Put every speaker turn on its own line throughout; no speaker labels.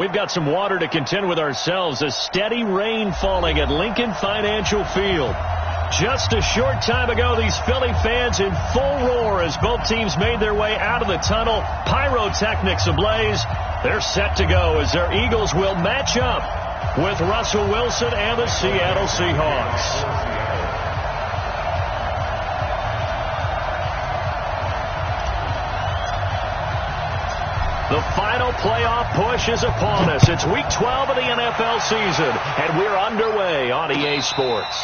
We've got some water to contend with ourselves. A steady rain falling at Lincoln Financial Field. Just a short time ago, these Philly fans in full roar as both teams made their way out of the tunnel. Pyrotechnics ablaze. They're set to go as their Eagles will match up with Russell Wilson and the Seattle Seahawks. The final playoff push is upon us. It's Week 12 of the NFL season, and we're underway on EA Sports.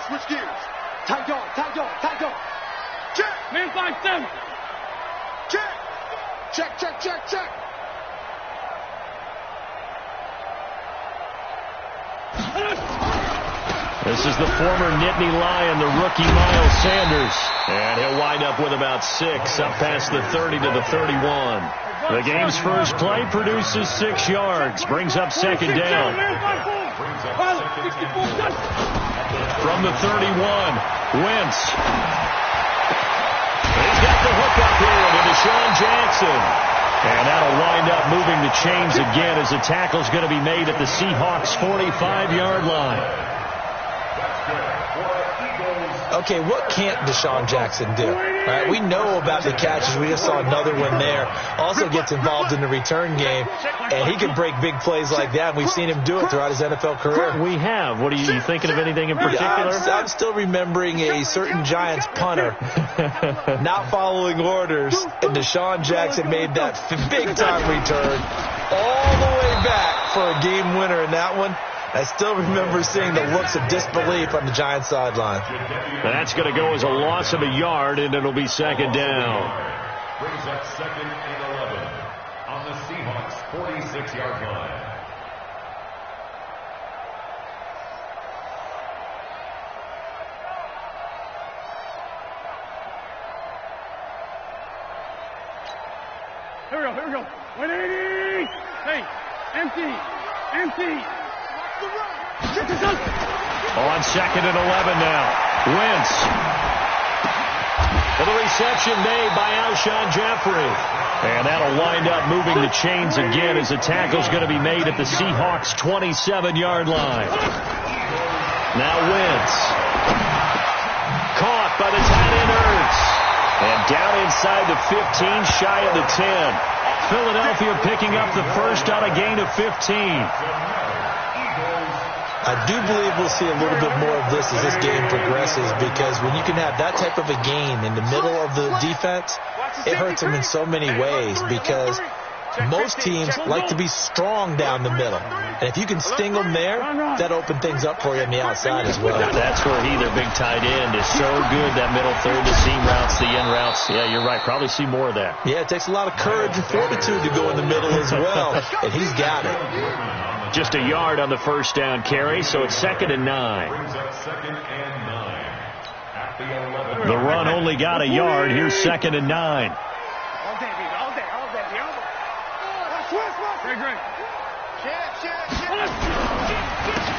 Switch gears. Tight dog. Check. Man 5-7. Check.
This is the former Nittany Lion, the rookie Miles Sanders. And he'll wind up with about 6, up past the 30 to the 31. The game's first play produces 6 yards, brings up second down. From the 31, Wentz. He's got the hook up here to Deshaun Jackson. And that'll wind up moving the chains again as the tackle's going to be made at the Seahawks' 45-yard line.
Okay, what can't Deshaun Jackson do? Right, we know about the catches. We just saw another one there. Also gets involved in the return game, and he can break big plays like that. And we've seen him do it throughout his NFL career.
We have. What are you thinking of anything in particular?
I'm still remembering a certain Giants punter not following orders, and Deshaun Jackson made that big-time return all the way back for a game winner in that one. I still remember seeing the looks of disbelief on the Giants sideline.
That's going to go as a loss of a yard, and it'll be second down.
Brings up 2nd and 11 on the Seahawks' 46-yard line.
Here we go. 180. Hey, empty.
On 2nd and 11 now. Wentz. For the reception made by Alshon Jeffrey. And that'll wind up moving the chains again as the tackle's going to be made at the Seahawks' 27-yard line. Now Wentz. Caught by the tight end Ertz. And down inside the 15, shy of the 10. Philadelphia picking up the first on a gain of 15.
I do believe we'll see a little bit more of this as this game progresses, because when you can have that type of a gain in the middle of the defense, it hurts them in so many ways, because most teams like to be strong down the middle. And if you can sting them there, that opens things up for you on the outside as well.
That's where their big tight end, is so good, that middle third, the seam routes, the in routes. Yeah, you're right. Probably see more of that.
Yeah, it takes a lot of courage and fortitude to go in the middle as well, and he's got it.
Just a yard on the first down carry, so it's 2nd and 9. The run only got a yard. Here's 2nd and 9.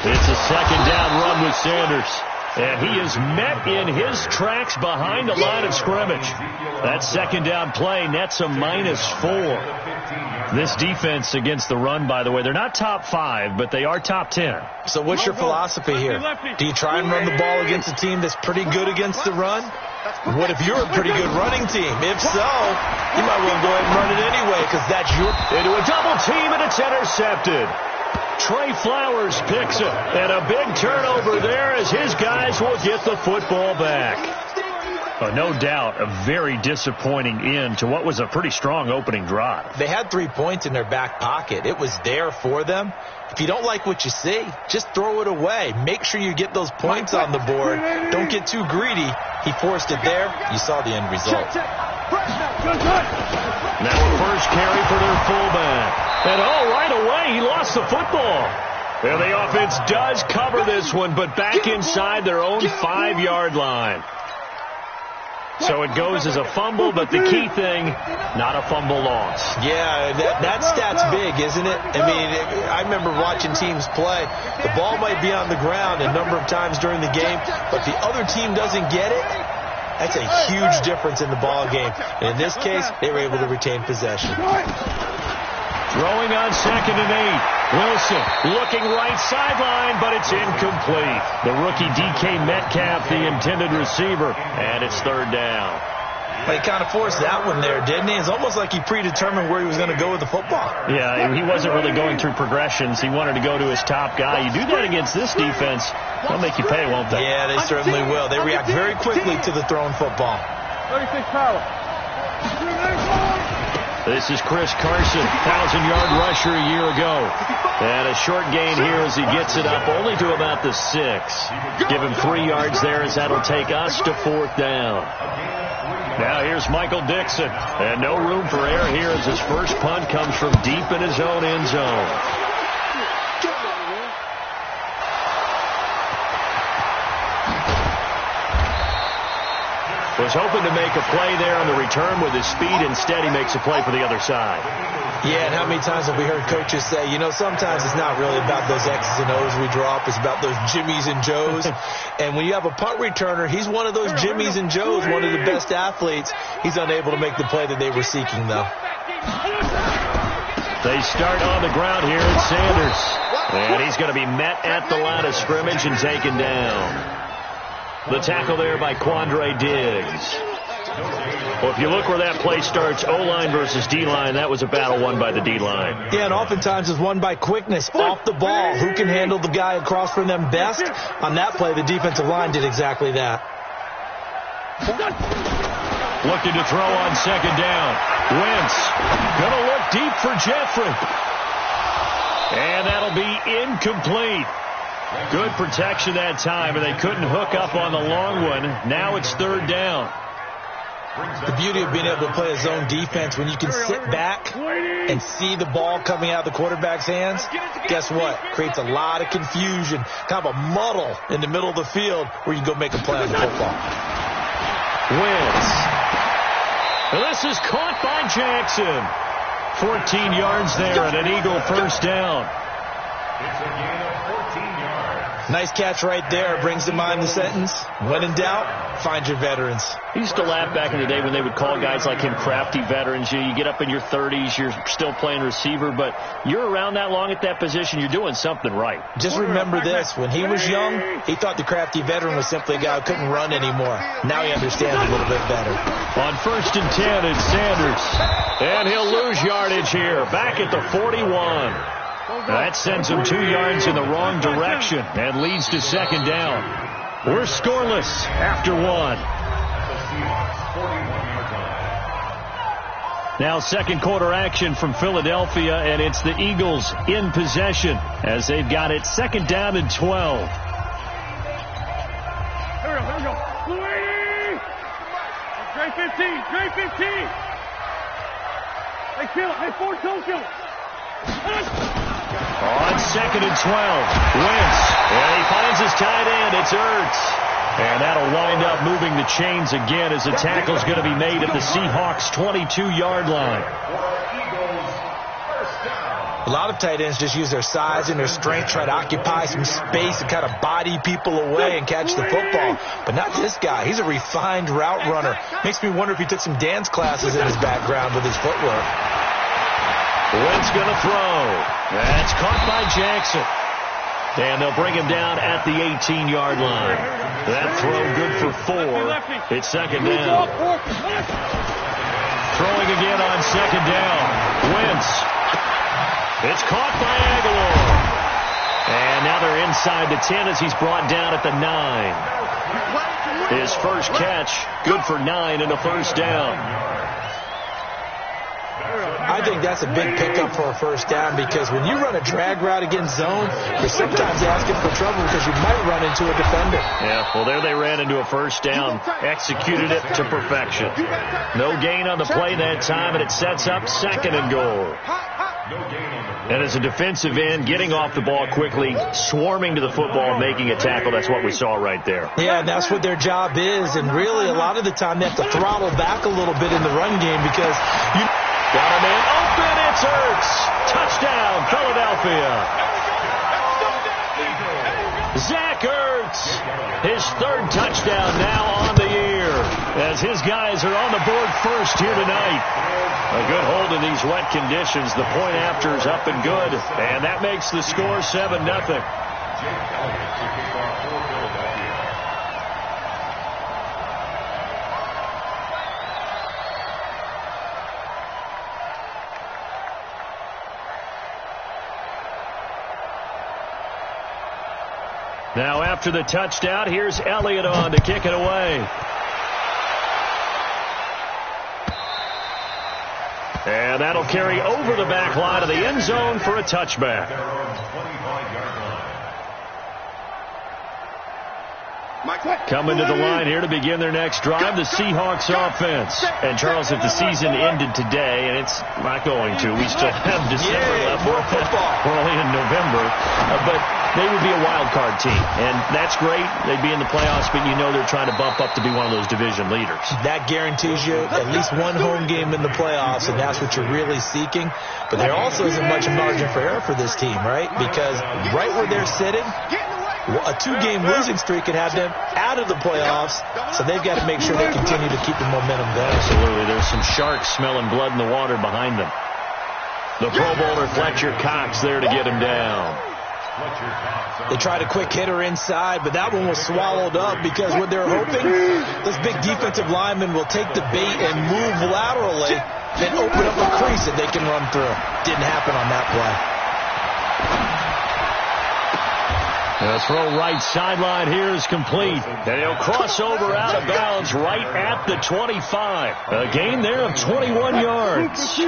It's a second down run with Sanders. And he is met in his tracks behind the line of scrimmage. That second down play nets a -4. This defense against the run, by the way, they're not top 5, but they are top 10.
So what's your philosophy here? Do you try and run the ball against a team that's pretty good against the run? What if you're a pretty good running team? If so, you might well go ahead and run it anyway, because that's your...
Into a double team, and it's intercepted. Trey Flowers picks it, and a big turnover there as his guys will get the football back. No doubt a very disappointing end to what was a pretty strong opening drive.
They had 3 points in their back pocket. It was there for them. If you don't like what you see, just throw it away. Make sure you get those points on the board. Don't get too greedy. He forced it there. You saw the end result.
Now a first carry for their fullback. And right away, he lost the football. And the offense does cover this one, but back inside their own 5-yard line. So it goes as a fumble, but the key thing, not a fumble loss.
Yeah, that stat's big, isn't it? I mean, I remember watching teams play. The ball might be on the ground a number of times during the game, but the other team doesn't get it. That's a huge difference in the ball game. And in this case, they were able to retain possession.
Throwing on 2nd and 8. Wilson looking right sideline, but it's incomplete. The rookie DK Metcalf, the intended receiver, and it's 3rd down.
Well, he kind of forced that one there, didn't he? It's almost like he predetermined where he was going to go with the football.
Yeah, he wasn't really going through progressions. He wanted to go to his top guy. You do that against this defense, they'll make you pay, won't they?
Yeah, they certainly will. They react very quickly to the thrown football.
36 power.
This is Chris Carson, 1,000-yard rusher a year ago. And a short gain here as he gets it up only to about the 6. Give him 3 yards there as that'll take us to 4th down. Now here's Michael Dixon. And no room for error here as his first punt comes from deep in his own end zone. Was hoping to make a play there on the return with his speed. Instead, he makes a play for the other side.
Yeah, and how many times have we heard coaches say, sometimes it's not really about those X's and O's we draw up. It's about those Jimmies and Joes. And when you have a punt returner, he's one of those Jimmies and Joes, one of the best athletes. He's unable to make the play that they were seeking, though.
They start on the ground here at Sanders. And he's going to be met at the line of scrimmage and taken down. The tackle there by Quandre Diggs. Well, if you look where that play starts, O-line versus D-line, that was a battle won by the D-line.
Yeah, and oftentimes it's won by quickness, off the ball. Who can handle the guy across from them best? On that play, the defensive line did exactly that.
Looking to throw on 2nd down. Wentz going to look deep for Jeffrey. And that'll be incomplete. Good protection that time, and they couldn't hook up on the long one. Now it's 3rd down.
The beauty of being able to play a zone defense, when you can sit back and see the ball coming out of the quarterback's hands, guess what? Creates a lot of confusion, kind of a muddle in the middle of the field where you go make a play on the football.
Wentz. This is caught by Jackson. 14 yards there and an Eagle first down.
It's a gain of 14 yards.
Nice catch right there. Brings to mind the sentence, when in doubt, find your veterans.
He used to laugh back in the day when they would call guys like him crafty veterans. You get up in your 30s, you're still playing receiver, but you're around that long at that position, you're doing something right.
Just remember this. When he was young, he thought the crafty veteran was simply a guy who couldn't run anymore. Now he understands a little bit better.
On 1st and 10, it's Sanders. And he'll lose yardage here. Back at the 41. That sends him 2 yards in the wrong direction and leads to 2nd down. We're scoreless after 1. Now 2nd quarter action from Philadelphia, and it's the Eagles in possession as they've got it 2nd down and 12.
Here we go. Trey 15. Hey, kill it. Hey, 4 kill it.
On 2nd and 12, Wentz, and he finds his tight end. It's Ertz. And that'll wind up moving the chains again as the tackle's going to be made at the Seahawks' 22-yard line.
A lot of tight ends just use their size and their strength, try to occupy some space and kind of body people away and catch the football. But not this guy. He's a refined route runner. Makes me wonder if he took some dance classes in his background with his footwork.
Wentz going to throw. That's caught by Jackson. And they'll bring him down at the 18-yard line. That throw good for 4. It's 2nd down. Throwing again on 2nd down. Wentz. It's caught by Aguilar. And now they're inside the 10 as he's brought down at the 9. His first catch, good for 9 and a first down.
I I think that's a big pickup for a first down because when you run a drag route against zone, you're sometimes asking for trouble because you might run into a defender.
Yeah, well, there they ran into a first down, executed it to perfection. No gain on the play that time, and it sets up 2nd and goal. And as a defensive end, getting off the ball quickly, swarming to the football, making a tackle, that's what we saw right there.
Yeah, and that's what their job is. And really, a lot of the time, they have to throttle back a little bit in the run game because you
got a man open. It's Ertz. Touchdown, Philadelphia. Zach Ertz, his 3rd touchdown now on the year as his guys are on the board first here tonight. A good hold in these wet conditions. The point after is up and good, and that makes the score 7-0. Now after the touchdown, here's Elliott on to kick it away. And that'll carry over the back line of the end zone for a touchback. Coming to the line here to begin their next drive, the Seahawks offense. And, Charles, if the season ended today, and it's not going to, we still have December left.
More football.
We're only in November. But they would be a wild card team. And that's great. They'd be in the playoffs, but you know they're trying to bump up to be one of those division leaders.
That guarantees you at least one home game in the playoffs, and that's what you're really seeking. But there also isn't much margin for error for this team, right? Because right where they're sitting, a 2-game losing streak could have them out of the playoffs, so they've got to make sure they continue to keep the momentum going.
Absolutely. There's some sharks smelling blood in the water behind them. The Pro Bowler Fletcher Cox there to get him down.
They tried a quick hitter inside, but that one was swallowed up because what they're hoping, this big defensive lineman will take the bait and move laterally, then open up a crease that they can run through. Didn't happen on that play.
The throw right sideline here is complete. And he'll cross over out of bounds right at the 25. A gain there of 21 yards.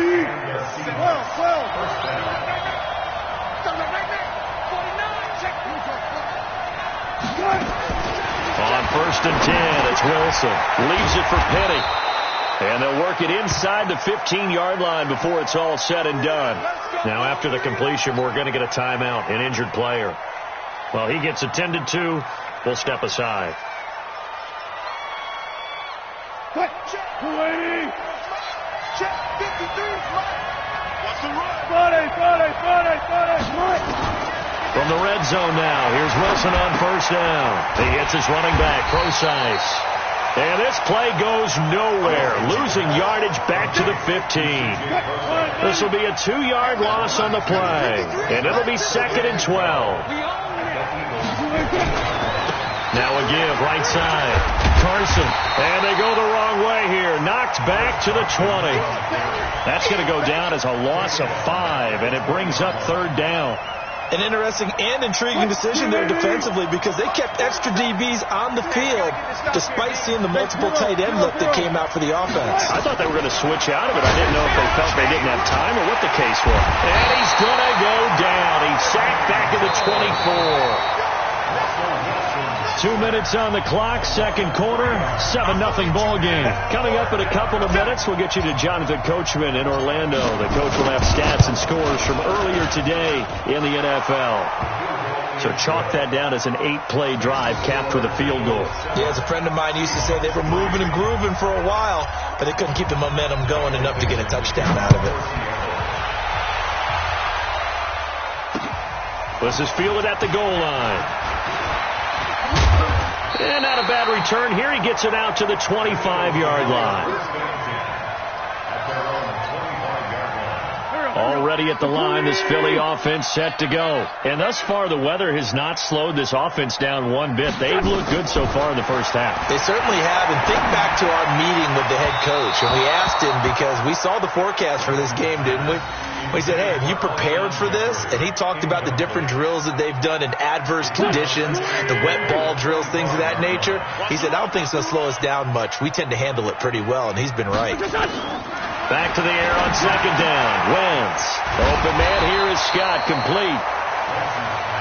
On 1st and 10, it's Wilson. Leaves it for Penny. And they'll work it inside the 15-yard line before it's all said and done. Now, after the completion, we're going to get a timeout, an injured player. Well, he gets attended to. We'll step aside.
Check 53. What's the run?
From the red zone now, here's Wilson on 1st down. He hits his running back, Procise. And this play goes nowhere, losing yardage back to the 15. This will be a 2-yard loss on the play, and it'll be 2nd and 12. Now a give, right side. Carson, and they go the wrong way here. Knocked back to the 20. That's going to go down as a loss of 5, and it brings up 3rd down.
An interesting and intriguing decision there defensively because they kept extra DBs on the field despite seeing the multiple tight end look that came out for the offense.
I thought they were going to switch out of it. I didn't know if they felt they didn't have time or what the case was. And he's going to go down. He's sacked back at the 24. 2 minutes on the clock, 2nd quarter, 7-0 ball game. Coming up in a couple of minutes, we'll get you to Jonathan Coachman in Orlando. The coach will have stats and scores from earlier today in the NFL. So chalk that down as an 8-play drive capped with a field goal.
Yeah, as a friend of mine used to say, they were moving and grooving for a while, but they couldn't keep the momentum going enough to get a touchdown out of it.
This is fielded at the goal line. And not a bad return here. He gets it out to the 25-yard line. Already at the line, this Philly offense set to go. And thus far, the weather has not slowed this offense down one bit. They've looked good so far in the first half.
They certainly have. And think back to our meeting with the head coach. And we asked him because we saw the forecast for this game, didn't we? We said, hey, have you prepared for this? And he talked about the different drills that they've done in adverse conditions, the wet ball drills, things of that nature. He said, I don't think it's going to slow us down much. We tend to handle it pretty well, and he's been right.
Back to the air on second down. Wentz. Open man here is Scott, complete.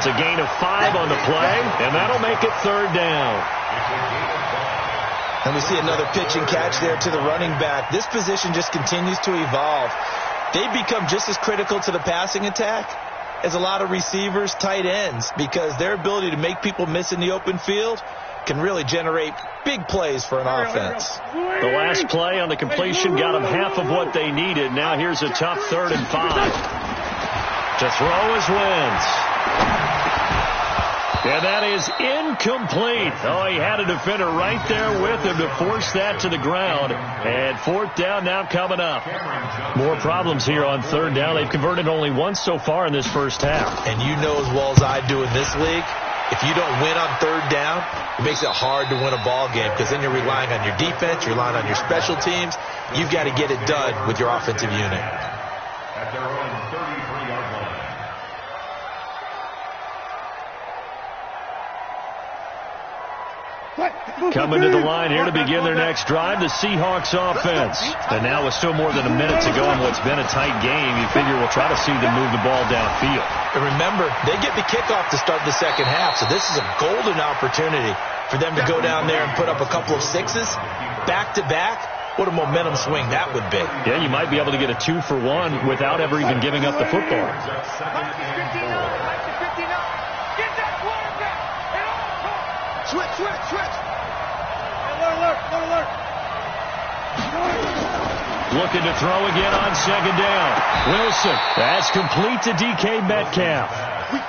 It's a gain of 5 on the play, and that'll make it third down.
And we see another pitch and catch there to the running back. This position just continues to evolve. They become just as critical to the passing attack as a lot of receivers, tight ends, because their ability to make people miss in the open field can really generate big plays for an offense.
The last play on the completion got them half of what they needed. Now here's a tough 3rd and 5. To throw is Wentz. And that is incomplete. Oh, he had a defender right there with him to force that to the ground. And 4th down now coming up. More problems here on 3rd down. They've converted only once so far in this first half.
And you know as well as I do in this league, if you don't win on 3rd down, it makes it hard to win a ball game because then you're relying on your defense, you're relying on your special teams. You've got to get it done with your offensive unit.
At their own 33-yard line.
Coming to the line here to begin their next drive, the Seahawks offense. And now with still more than a minute to go in what's been a tight game, you figure we'll try to see them move the ball downfield.
And remember, they get the kickoff to start the second half, so this is a golden opportunity for them to go down there and put up a couple of 6s back-to-back. What a momentum swing that would be.
Yeah, you might be able to get a 2-for-1 without ever even giving up the football.
Switch. Alert.
Looking to throw again on second down. Wilson. That's complete to DK Metcalf.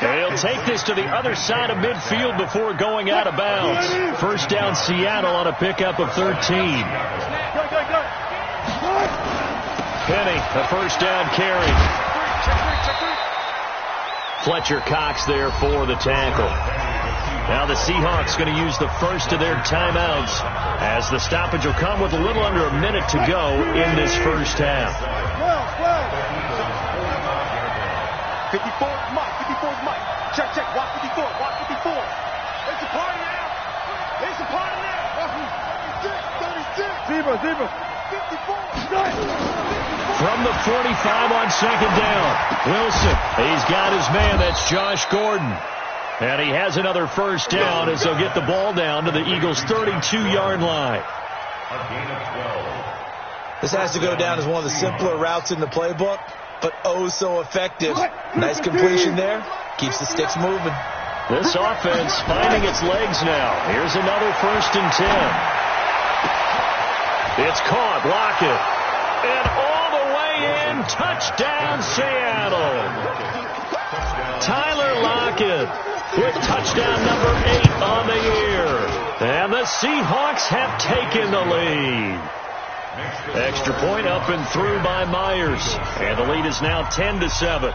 They'll take this to the other side of midfield before going out of bounds. First down Seattle on a pickup of 13. Penny, a first down carry. Fletcher Cox there for the tackle. Now the Seahawks going to use the first of their timeouts as the stoppage will come with a little under a minute to go in this first half.
54 is Mike. Check. Watch 54. It's a party now. 36. 54.
From the 45 on second down. Wilson, he's got his man. That's Josh Gordon. And he has another first down as they'll get the ball down to the Eagles' 32-yard line.
A gain of 12.
This has to go down as one of the simpler routes in the playbook, but oh so effective. Nice completion there. Keeps the sticks moving.
This offense finding its legs now. Here's another 1st and 10. It's caught. Lockett. And all the way in. Touchdown, Seattle. Tyler Lockett with touchdown number 8 on the year. And the Seahawks have taken the lead. Extra point up and through by Myers. And the lead is now 10-7.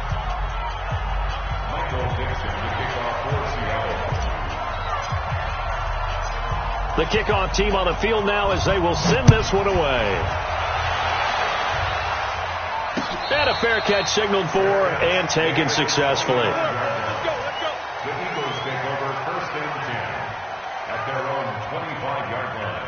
The kickoff team on the field now as they will send this one away. And a fair catch signaled for and taken successfully.
The Eagles take over 1st and 10 at their own 25-yard line.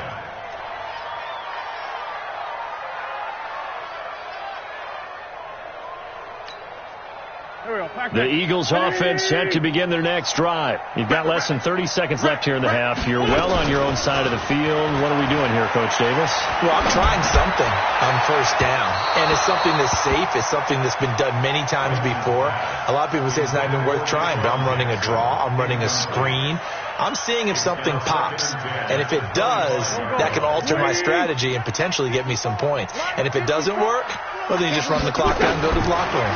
The Eagles offense set to begin their next drive. You've got less than 30 seconds left here in the half. You're well on your own side of the field. What are we doing here, Coach Davis?
Well, I'm trying something on first down. And it's something that's safe. It's something that's been done many times before. A lot of people say it's not even worth trying, but I'm running a draw. I'm running a screen. I'm seeing if something pops. And if it does, that can alter my strategy and potentially get me some points. And if it doesn't work, well, then you just run the clock down and go to the locker room.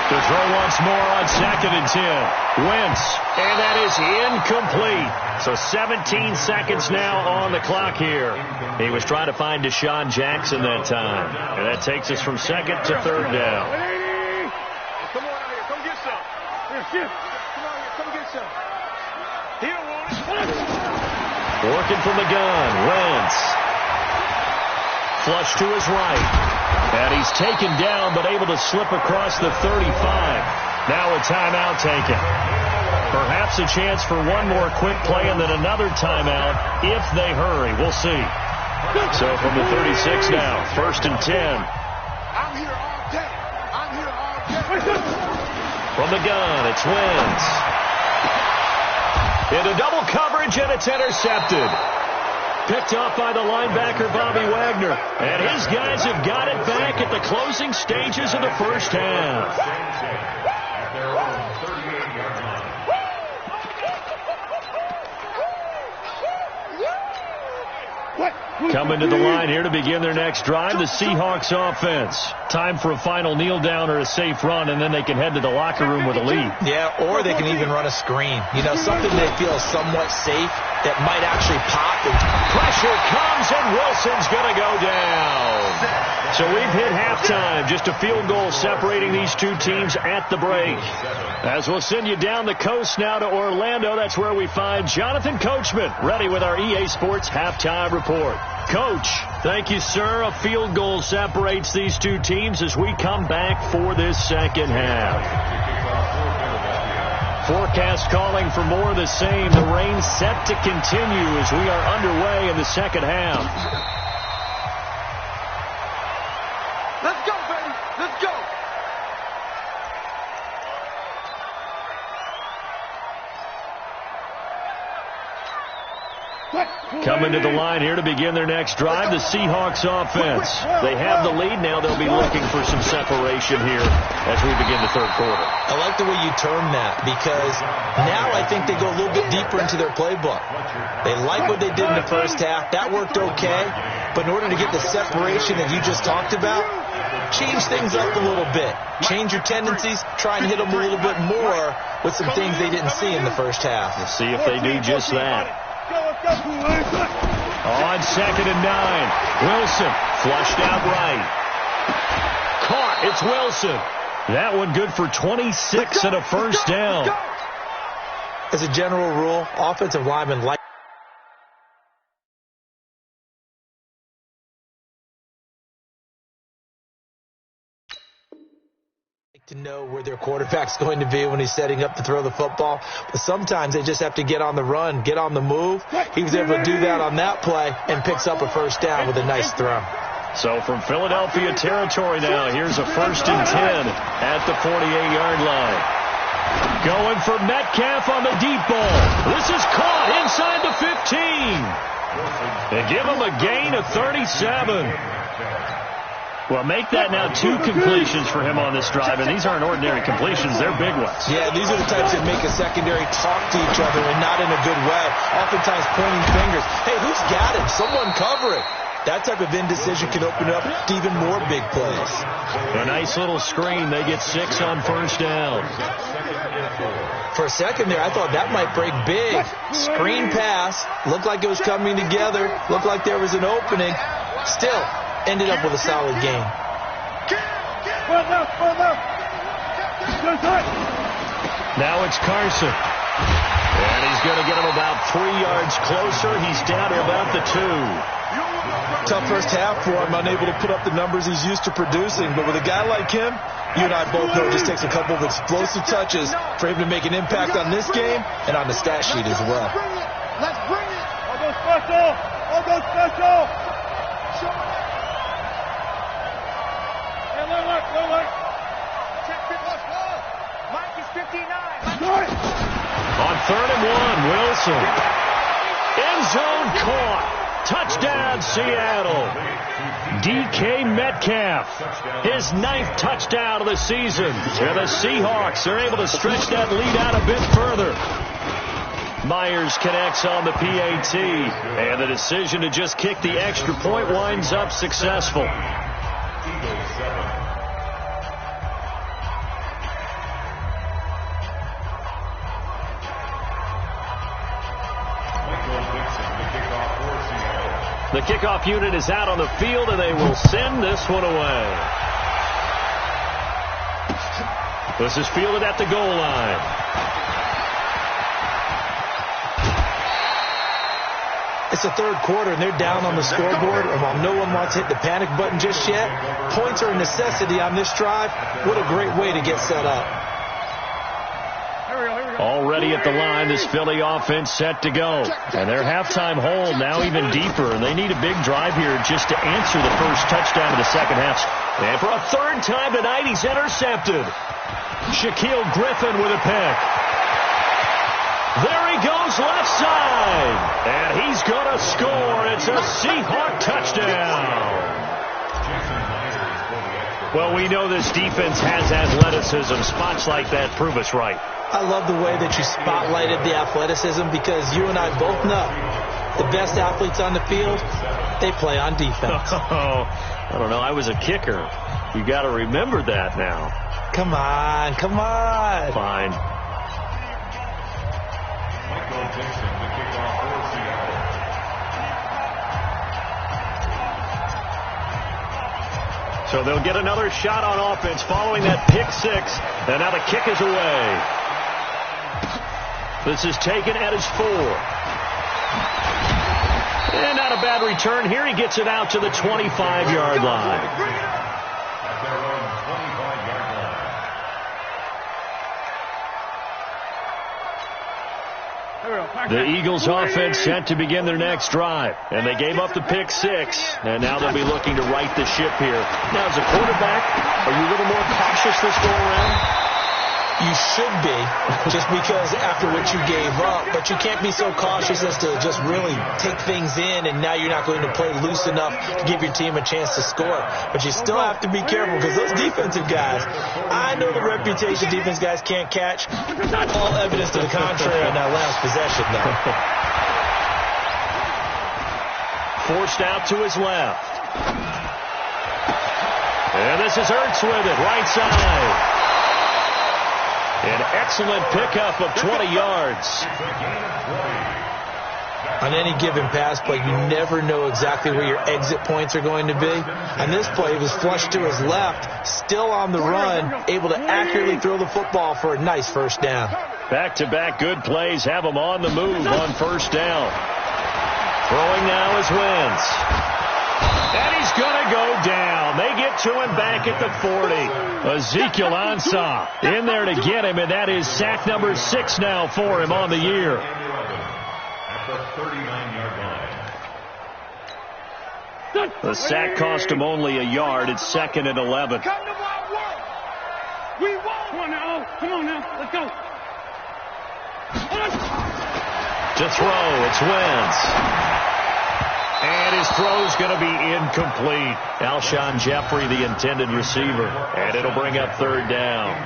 To throw once more on 2nd and 10. Wentz. And that is incomplete. So 17 seconds now on the clock here. He was trying to find Deshaun Jackson that time. And that takes us from 2nd to 3rd down.
Come on out here. Come get some. Here, come on here. Come get some. He don't want it.
Working from the gun. Wentz. Flush to his right. And he's taken down, but able to slip across the 35. Now a timeout taken. Perhaps a chance for one more quick play and then another timeout if they hurry. We'll see. So from the 36 now, 1st and 10.
I'm here all day. I'm here all day.
From the gun, it's Wentz. Into double coverage, and it's intercepted. Picked off by the linebacker, Bobby Wagner. And his guys have got it back at the closing stages of the first half.
At their own 38-yard line.
Coming to the line here to begin their next drive, the Seahawks offense. Time for a final kneel down or a safe run, and then they can head to the locker room with a lead.
Yeah, or they can even run a screen. You know, something they feel somewhat safe that might actually pop.
Pressure comes, and Wilson's going to go down. So we've hit halftime. Just a field goal separating these two teams at the break. As we'll send you down the coast now to Orlando, that's where we find Jonathan Coachman, ready with our EA Sports halftime report. Coach, thank you, sir. A field goal separates these two teams as we come back for this second half. Forecast calling for more of the same. The rain set to continue as we are underway in the second half.
Let's go, baby. Let's go.
Coming to the line here to begin their next drive, the Seahawks offense. They have the lead now. They'll be looking for some separation here as we begin the third quarter.
I like the way you term that because now I think they go a little bit deeper into their playbook. They like what they did in the first half. That worked okay. But in order to get the separation that you just talked about, change things up a little bit. Change your tendencies. Try and hit them a little bit more with some things they didn't see in the first half.
We'll see if they do just that. On 2nd and 9, Wilson flushed out right. Caught. It's Wilson. That one good for 26 and a first down.
As a general rule, offensive linemen like to know where their quarterback's going to be when he's setting up to throw the football. But sometimes they just have to get on the run, get on the move. He was able to do that on that play and picks up a first down with a nice throw.
So from Philadelphia territory now, here's a 1st and 10 at the 48-yard line. Going for Metcalf on the deep ball. This is caught inside the 15. They give him a gain of 37. Well, make that now 2 completions for him on this drive, and these aren't ordinary completions. They're big ones.
Yeah, these are the types that make a secondary talk to each other and not in a good way, oftentimes pointing fingers. Hey, who's got him? Someone cover it. That type of indecision can open up to even more big plays.
A nice little screen. They get 6 on first down.
For a second there, I thought that might break big. Screen pass. Looked like it was coming together. Looked like there was an opening. Still ended up with a solid game.
Now it's Carson. And he's going to get him about 3 yards closer. He's down to about the 2.
Tough first half for him, unable to put up the numbers he's used to producing. But with a guy like him, you and I both know it just takes a couple of explosive touches for him to make an impact on this game and on the stat sheet as well.
Let's bring it. I'll go special. I'll go special. Hey, look. Check 54. Mike is 59.
On 3rd and 1, Wilson. End zone caught. Touchdown, Seattle. DK Metcalf, his 9th touchdown of the season. And the Seahawks are able to stretch that lead out a bit further. Myers connects on the PAT, and the decision to just kick the extra point winds up successful. The kickoff unit is out on the field, and they will send this one away. This is fielded at the goal line.
It's the third quarter, and they're down on the scoreboard. And while no one wants to hit the panic button just yet, points are a necessity on this drive. What a great way to get set up.
Already at the line, this Philly offense set to go. And their halftime hole now even deeper, and they need a big drive here just to answer the first touchdown of the second half. And for a third time tonight, he's intercepted. Shaquille Griffin with a pick. There he goes left side. And he's going to score. It's a Seahawk touchdown. Well, we know this defense has athleticism. Spots like that prove us right.
I love the way that you spotlighted the athleticism because you and I both know the best athletes on the field, they play on defense.
Oh, I don't know. I was a kicker. You got to remember that now.
Come on, come on.
Fine.
Michael Dixon to kick off for Seattle.
So they'll get another shot on offense following that pick six. And now the kick is away. This is taken at his 4. And not a bad return here. He gets it out to the 25-yard line.
At their own 25-yard line.
The Eagles offense set to begin their next drive. And they gave up the pick six. And now they'll be looking to right the ship here. Now, as a quarterback, are you a little more cautious this go around?
You should be, just because after what you gave up, but you can't be so cautious as to just really take things in, and now you're not going to play loose enough to give your team a chance to score. But you still have to be careful because those defensive guys, I know the reputation defense guys can't catch. All evidence to the contrary on that last possession, though.
Forced out to his left. And this is Ertz with it, right side. An excellent pickup of 20 yards.
On any given pass play, you never know exactly where your exit points are going to be. On this play, he was flushed to his left, still on the run, able to accurately throw the football for a nice first down.
Back-to-back good plays have him on the move on first down. Throwing now is Wentz. And he's going to go down. They get to him back at the 40. Ezekiel Ansah in there to get him, and that is sack number 6 now for him on the year.
At the 39-yard line.
The sack cost him only a yard. It's 2nd and 11.
We won. Come on now. Come on now. Let's go.
To throw, it's Wentz. And his throw's going to be incomplete. Alshon Jeffrey, the intended receiver. And it'll bring up 3rd down.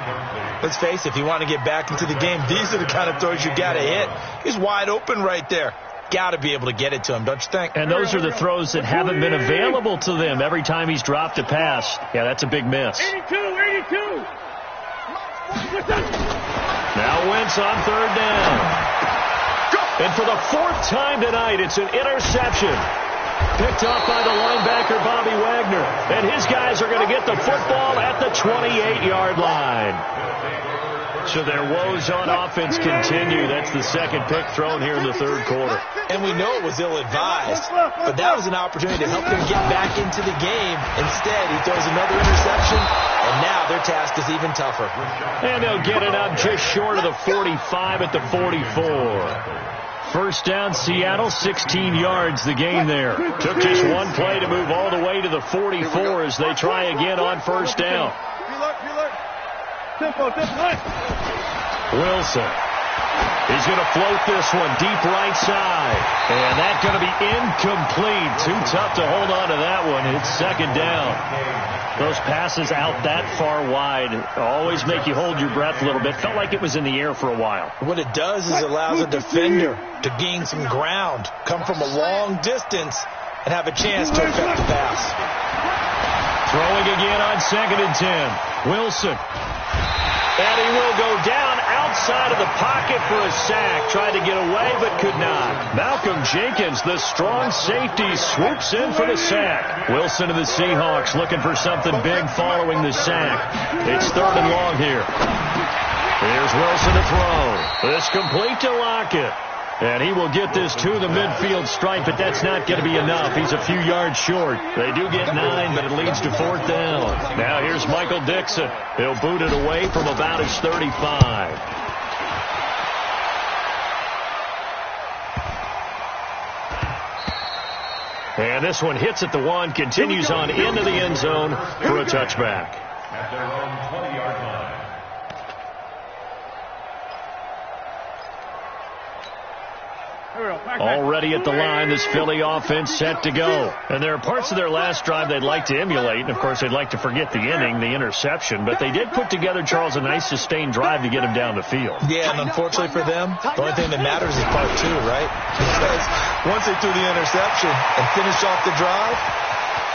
Let's face it, if you want to get back into the game, these are the kind of throws you got to hit. He's wide open right there. Got to be able to get it to him, don't you think?
And those are the throws that haven't been available to them every time he's dropped a pass. Yeah, that's a big miss.
82.
Now Wentz on 3rd down. And for the 4th time tonight, it's an interception. Picked off by the linebacker, Bobby Wagner. And his guys are going to get the football at the 28-yard line. So their woes on offense continue. That's the 2nd pick thrown here in the 3rd quarter.
And we know it was ill-advised, but that was an opportunity to help them get back into the game. Instead, he throws another interception, and now their task is even tougher.
And they'll get it up just short of the 45 at the 44. First down, Seattle, 16 yards the gain there. Took just one play to move all the way to the 44 as they try again on first down. Wilson. He's going to float this one deep right side. And that's going to be incomplete. Too tough to hold on to that one. It's 2nd down. Those passes out that far wide always make you hold your breath a little bit. Felt like it was in the air for a while.
What it does is it allows a defender to gain some ground, come from a long distance, and have a chance to affect the pass.
Throwing again on 2nd and 10. Wilson. And he will go down outside of the pocket for a sack. Tried to get away, but could not. Malcolm Jenkins, the strong safety, swoops in for the sack. Wilson and the Seahawks looking for something big following the sack. It's 3rd and long here. Here's Wilson to throw. This complete to Lockett. And he will get this to the midfield stripe, but that's not going to be enough. He's a few yards short. They do get 9, but it leads to 4th down. Now here's Michael Dixon. He'll boot it away from about his 35. And this one hits at the 1, continues on into the end zone for a touchback.
At their own 20-yard line.
Already at the line, this Philly offense set to go. And there are parts of their last drive they'd like to emulate. And, of course, they'd like to forget the inning, the interception. But they did put together, Charles, a nice sustained drive to get them down the field.
Yeah, and unfortunately for them, the only thing that matters is part 2, right? Because once they threw the interception and finished off the drive,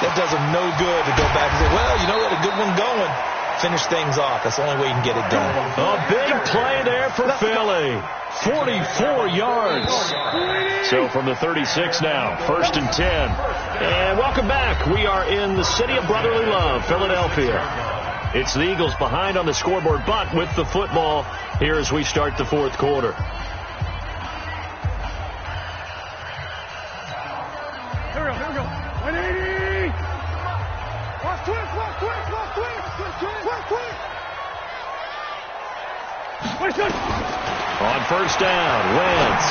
that does them no good to go back and say, well, you know what, a good one going. Finish things off. That's the only way you can get it done.
A big play there for Philly. 44 yards. So from the 36 now, 1st and 10. And welcome back. We are in the city of brotherly love, Philadelphia. It's the Eagles behind on the scoreboard, but with the football here as we start the 4th quarter.
Here we go. 180. Watch quick.
On 1st down, Wentz.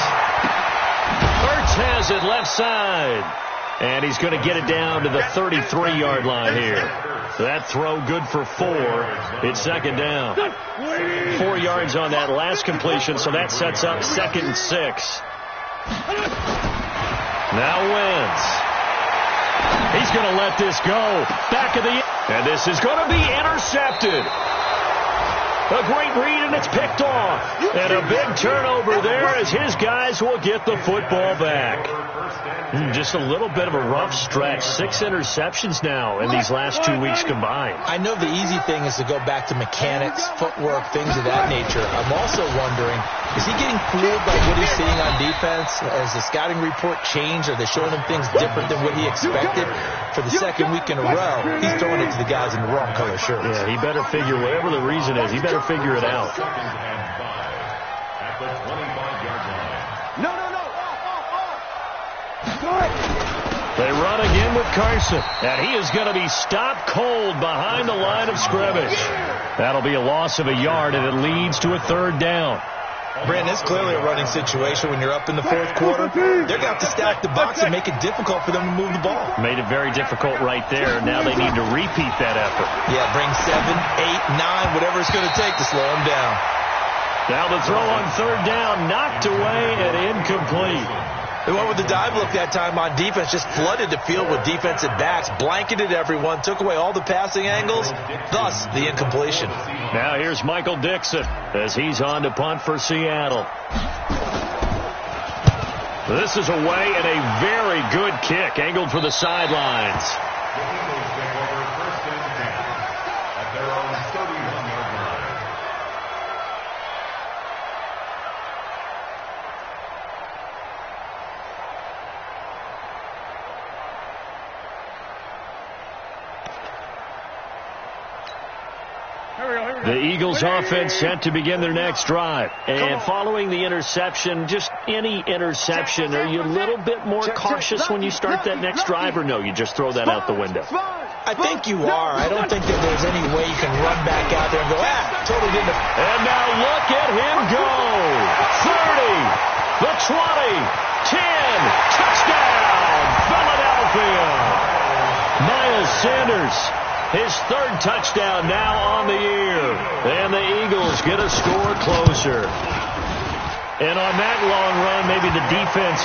Ertz has it left side. And he's going to get it down to the 33-yard line here. That throw good for 4. It's 2nd down. 4 yards on that last completion, so that sets up 2nd and 6. Now Wentz. He's going to let this go. Back of the... And this is going to be intercepted. A great read, and it's picked off. And a big turnover there as his guys will get the football back. Just a little bit of a rough stretch. 6 interceptions now in these last 2 weeks combined.
I know the easy thing is to go back to mechanics, footwork, things of that nature. I'm also wondering, is he getting fooled by what he's seeing on defense? Has the scouting report changed? Are they showing him things different than what he expected? For the 2nd week in a row, he's throwing it to the guys in the wrong color shirts.
Yeah, he better figure, whatever the reason is, he better figure it out.
2nd and 5 at the 25-yard line.
No.
They run again with Carson, and he is going to be stopped cold behind the line of scrimmage. That'll be a loss of a yard, and it leads to a 3rd down.
Brandon, it's clearly a running situation when you're up in the 4th quarter. They're going to have to stack the box and make it difficult for them to move the ball.
Made it very difficult right there. Now they need to repeat that effort.
Yeah, bring 7, 8, 9, whatever it's going to take to slow them down.
Now the throw on 3rd down, knocked away and incomplete.
They went with the dive look that time on defense, just flooded the field with defensive backs, blanketed everyone, took away all the passing angles, thus the incompletion.
Now here's Michael Dixon as he's on to punt for Seattle. This is away and a very good kick, angled for the sidelines.
The Eagles take over 1st and 10 at their own 31-yard line.
The Eagles offense set to begin their next drive. And following the interception, just any interception, are you a little bit more cautious when you start that next drive, or no, you just throw that out the window?
I think you are. I don't think that there's any way you can run back out there and go, totally didn't.
And now look at him go. 30, the 20, 10, touchdown, Philadelphia. Miles Sanders. His 3rd touchdown now on the year. And the Eagles get a score closer. And on that long run, maybe the defense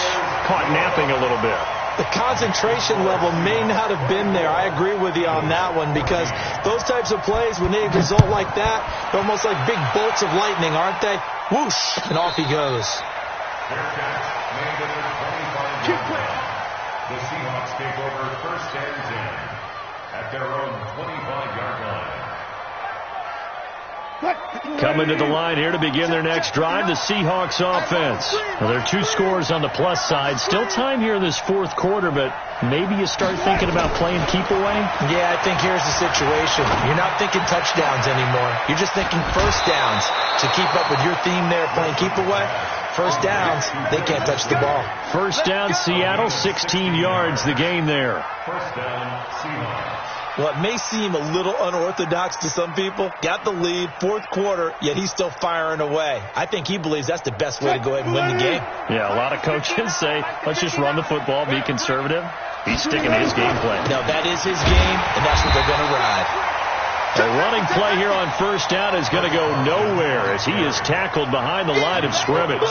caught napping a little bit.
The concentration level may not have been there. I agree with you on that one, because those types of plays, when they result like that, they're almost like big bolts of lightning, aren't they? Whoosh, and off he goes.
The Seahawks take over 1st and 10 at their own 25-yard line.
Coming to the line here to begin their next drive, the Seahawks offense. Well, there are 2 scores on the plus side. Still time here in this 4th quarter, but maybe you start thinking about playing keep away?
Yeah, I think here's the situation. You're not thinking touchdowns anymore. You're just thinking 1st downs. To keep up with your theme there, playing keep away, 1st downs, they can't touch the ball.
1st down, Seattle, 16 yards the game there.
1st down, Seahawks.
What may seem a little unorthodox to some people, got the lead, fourth quarter, yet he's still firing away. I think he believes that's the best way to go ahead and win the game.
Yeah, a lot of coaches say, let's just run the football, be conservative. He's sticking to his game plan.
No, that is his game, and that's what they're going to ride.
The running play here on first down is going to go nowhere as he is tackled behind the line of scrimmage.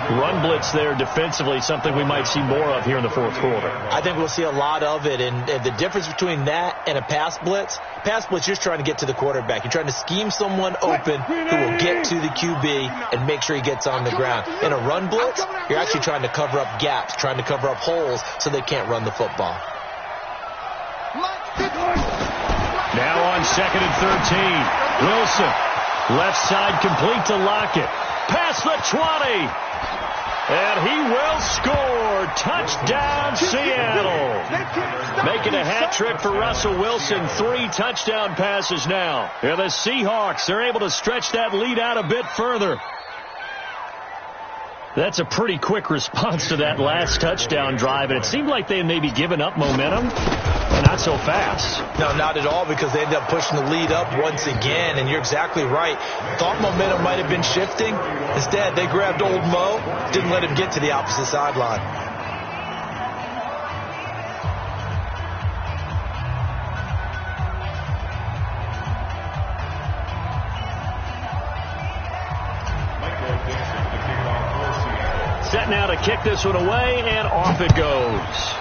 Run blitz there defensively, something we might see more of here in the fourth quarter.
I think we'll see a lot of it, and the difference between that and a pass blitz, you're just trying to get to the quarterback. You're trying to scheme someone open who will get to the QB and make sure he gets on the ground. In a run blitz, you're actually trying to cover up gaps, trying to cover up holes so they can't run the football.
Now on 2nd and 13, Wilson, left side complete to Lockett. Past the 20. And he will score. Touchdown, Seattle. Making a hat trick for Russell Wilson. 3 touchdown passes now. And the Seahawks are able to stretch that lead out a bit further. That's a pretty quick response to that last touchdown drive. And it seemed like they had maybe given up momentum. Not so fast.
No, not at all, because they ended up pushing the lead up once again, and you're exactly right. Thought momentum might have been shifting. Instead, they grabbed old Mo, didn't let him get to the opposite sideline.
Set now to kick this one away, and off it goes.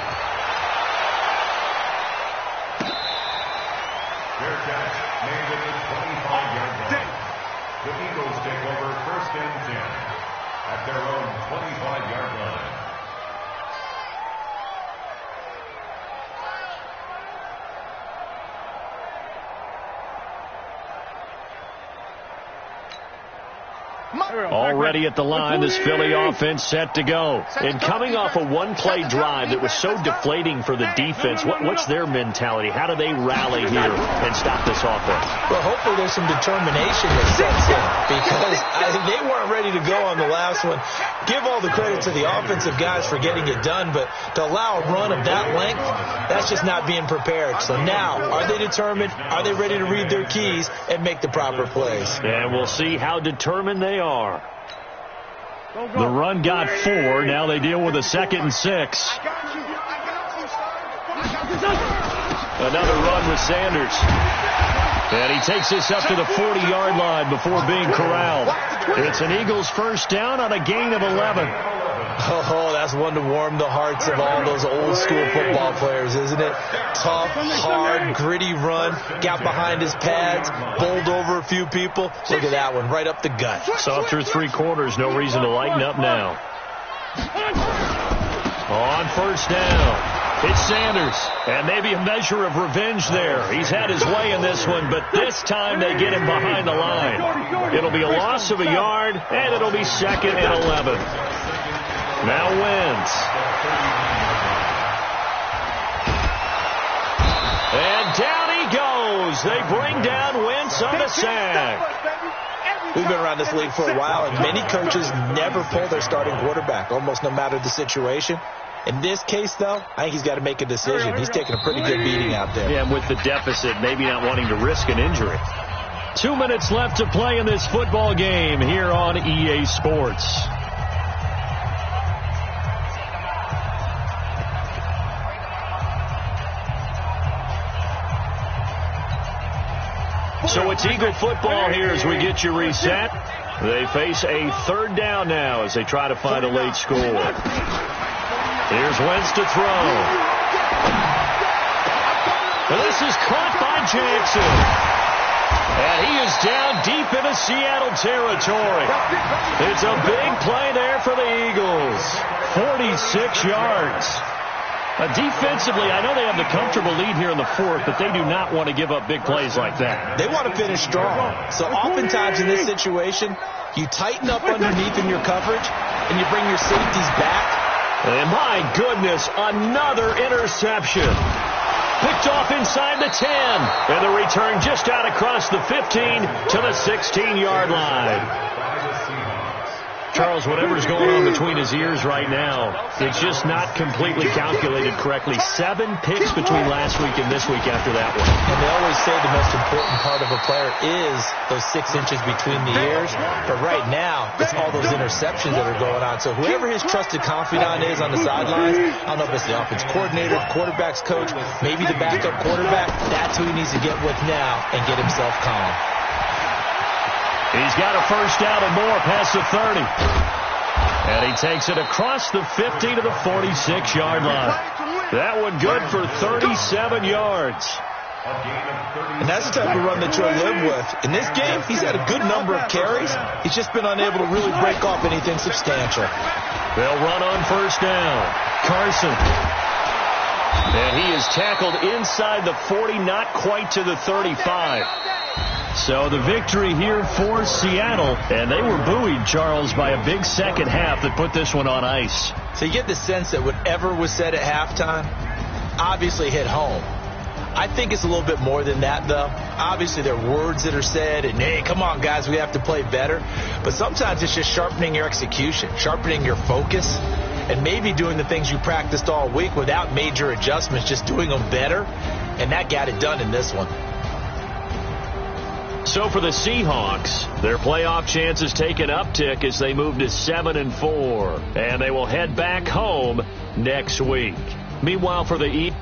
The Eagles take over 1st and 10 at their own 25-yard line.
Already at the line, this Philly offense set to go. And coming off a one-play drive that was so deflating for the defense, what's their mentality? How do they rally here and stop this offense?
Well, hopefully there's some determination that sets in, because they weren't ready to go on the last one. Give all the credit to the offensive guys for getting it done, but to allow a run of that length, that's just not being prepared. So now, are they determined? Are they ready to read their keys and make the proper plays?
And we'll see how determined they are. The run got 4. Now they deal with a 2nd and 6. Another run with Sanders. And he takes this up to the 40-yard line before being corralled. It's an Eagles first down on a gain of 11.
Oh, that's one to warm the hearts of all those old-school football players, isn't it? Tough, hard, gritty run. Got behind his pads, bowled over a few people. Look at that one, right up the gut.
So through 3 quarters, no reason to lighten up now. On first down, it's Sanders. And maybe a measure of revenge there. He's had his way in this one, but this time they get him behind the line. It'll be a loss of a yard, and it'll be 2nd and 11. Now Wentz. And down he goes. They bring down Wentz on the sack.
We've been around this league for a while, and many coaches never pull their starting quarterback, almost no matter the situation. In this case, though, I think he's got to make a decision. He's taking a pretty good beating out there.
Yeah, and with the deficit, maybe not wanting to risk an injury. 2 minutes left to play in this football game here on EA Sports. So it's Eagle football here as we get you reset. They face a 3rd down now as they try to find a late score. Here's Wentz to throw. And this is caught by Jackson. And he is down deep into Seattle territory. It's a big play there for the Eagles. 46 yards. Defensively, I know they have the comfortable lead here in the 4th, but they do not want to give up big plays like that.
They want to finish strong. So oftentimes in this situation, you tighten up underneath in your coverage, and you bring your safeties back.
And my goodness, another interception. Picked off inside the 10. And the return just out across the 15 to the 16-yard line. Charles, whatever's going on between his ears right now, it's just not completely calculated correctly. 7 picks between last week and this week after that one.
And they always say the most important part of a player is those 6 inches between the ears. But right now, it's all those interceptions that are going on. So whoever his trusted confidant is on the sidelines, I don't know if it's the offense coordinator, the quarterback's coach, maybe the backup quarterback, that's who he needs to get with now and get himself calm.
He's got a first down and more past the 30. And he takes it across the 50 to the 46-yard line. That one good for 37 yards.
And that's the type of run that you'll live with. In this game, he's had a good number of carries. He's just been unable to really break off anything substantial.
They'll run on first down. Carson. And he is tackled inside the 40, not quite to the 35. So the victory here for Seattle, and they were buoyed, Charles, by a big second half that put this one on ice.
So you get the sense that whatever was said at halftime obviously hit home. I think it's a little bit more than that, though. Obviously, there are words that are said, and, hey, come on, guys, we have to play better. But sometimes it's just sharpening your execution, sharpening your focus, and maybe doing the things you practiced all week without major adjustments, just doing them better. And that got it done in this one.
So for the Seahawks, their playoff chances take an uptick as they move to 7-4, and they will head back home next week. Meanwhile, for the Eagles,